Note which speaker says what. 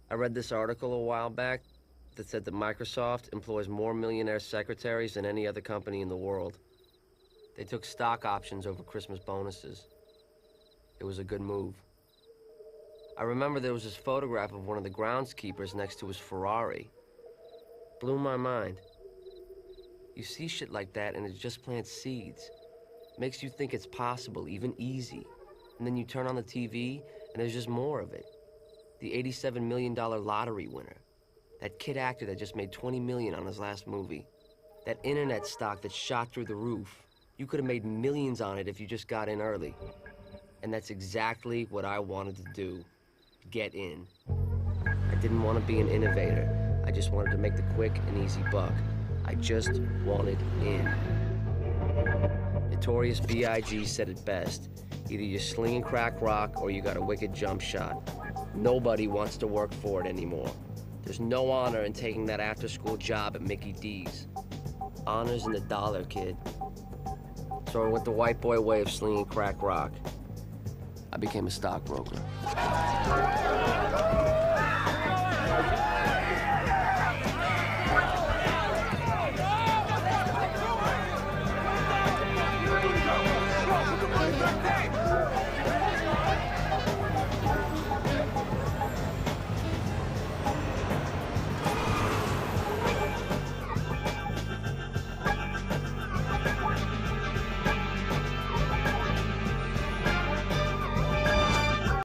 Speaker 1: I read this article a while back that said that Microsoft employs more millionaire secretaries than any other company in the world. They took stock options over Christmas bonuses. It was a good move. I remember there was this photograph of one of the groundskeepers next to his Ferrari. Blew my mind. You see shit like that and it just plants seeds. Makes you think it's possible, even easy. And then you turn on the TV and there's just more of it. The $87 million lottery winner. That kid actor that just made $20 million on his last movie. That internet stock that shot through the roof. You could have made millions on it if you just got in early. And that's exactly what I wanted to do. Get in. I didn't want to be an innovator. I just wanted to make the quick and easy buck. I just wanted in. Notorious B.I.G said it best. Either you're slinging crack rock or you got a wicked jump shot. Nobody wants to work for it anymore. There's no honor in taking that after-school job at Mickey D's. Honor's in the dollar, kid. So I went the white boy way of slinging crack rock. I became a stockbroker.